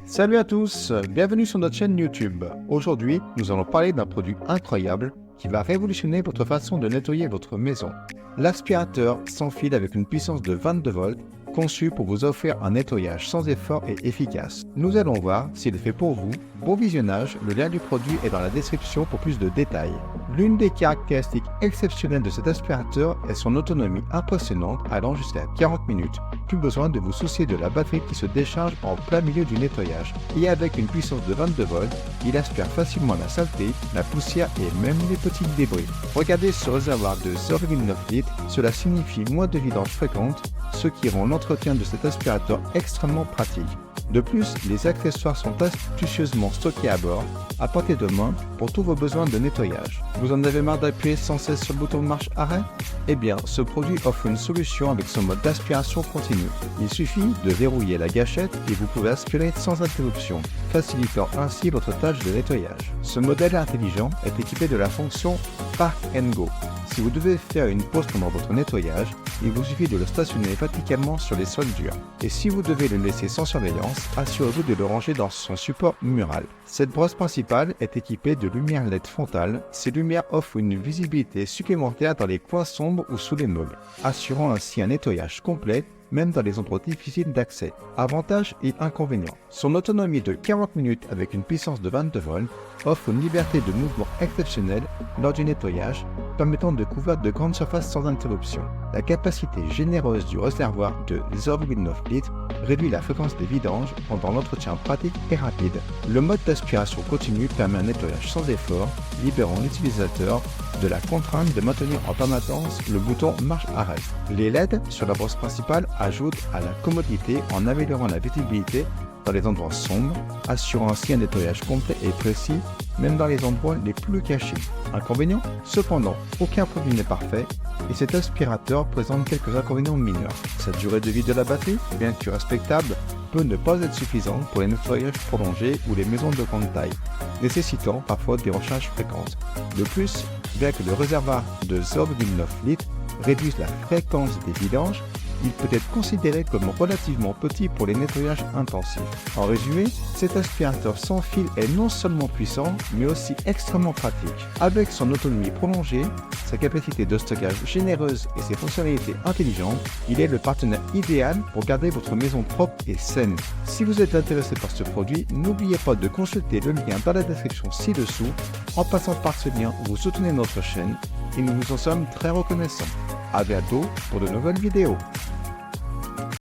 Salut à tous, bienvenue sur notre chaîne YouTube. Aujourd'hui, nous allons parler d'un produit incroyable qui va révolutionner votre façon de nettoyer votre maison. L'aspirateur sans fil avec une puissance de 22 volts, conçu pour vous offrir un nettoyage sans effort et efficace. Nous allons voir s'il est fait pour vous. Bon visionnage, le lien du produit est dans la description pour plus de détails. L'une des caractéristiques exceptionnelles de cet aspirateur est son autonomie impressionnante allant jusqu'à 40 minutes. Plus besoin de vous soucier de la batterie qui se décharge en plein milieu du nettoyage. Et avec une puissance de 22 volts, il aspire facilement la saleté, la poussière et même les petits débris. Regardez ce réservoir de 0,9 litres, cela signifie moins de vidanges fréquentes, ce qui rend l'entretien de cet aspirateur extrêmement pratique. De plus, les accessoires sont astucieusement stockés à bord, à portée de main pour tous vos besoins de nettoyage. Vous en avez marre d'appuyer sans cesse sur le bouton de marche arrêt? Eh bien, ce produit offre une solution avec son mode d'aspiration continue. Il suffit de verrouiller la gâchette et vous pouvez aspirer sans interruption, facilitant ainsi votre tâche de nettoyage. Ce modèle intelligent est équipé de la fonction Park and Go. Si vous devez faire une pause pendant votre nettoyage, il vous suffit de le stationner verticalement sur les sols durs. Et si vous devez le laisser sans surveillance, assurez-vous de le ranger dans son support mural. Cette brosse principale est équipée de lumières LED frontales. Ces lumières offrent une visibilité supplémentaire dans les coins sombres ou sous les meubles, assurant ainsi un nettoyage complet même dans les endroits difficiles d'accès. Avantages et inconvénients. Son autonomie de 40 minutes avec une puissance de 22 volts offre une liberté de mouvement exceptionnelle lors du nettoyage, permettant de couvrir de grandes surfaces sans interruption. La capacité généreuse du réservoir de 0,9 litres réduit la fréquence des vidanges pendant l'entretien pratique et rapide. Le mode d'aspiration continue permet un nettoyage sans effort, libérant l'utilisateur de la contrainte de maintenir en permanence le bouton marche arrêt. Les LED sur la brosse principale ajoutent à la commodité en améliorant la visibilité dans les endroits sombres, assurant ainsi un nettoyage complet et précis, même dans les endroits les plus cachés. Inconvénients? Cependant, aucun produit n'est parfait et cet aspirateur présente quelques inconvénients mineurs. Sa durée de vie de la batterie, bien que respectable, peut ne pas être suffisante pour les nettoyages prolongés ou les maisons de grande taille, nécessitant parfois des recharges fréquentes. De plus, bien que le réservoir de 0,9 litres réduise la fréquence des vidanges, il peut être considéré comme relativement petit pour les nettoyages intensifs. En résumé, cet aspirateur sans fil est non seulement puissant, mais aussi extrêmement pratique. Avec son autonomie prolongée, sa capacité de stockage généreuse et ses fonctionnalités intelligentes, il est le partenaire idéal pour garder votre maison propre et saine. Si vous êtes intéressé par ce produit, n'oubliez pas de consulter le lien dans la description ci-dessous. En passant par ce lien, vous soutenez notre chaîne et nous vous en sommes très reconnaissants. À bientôt pour de nouvelles vidéos.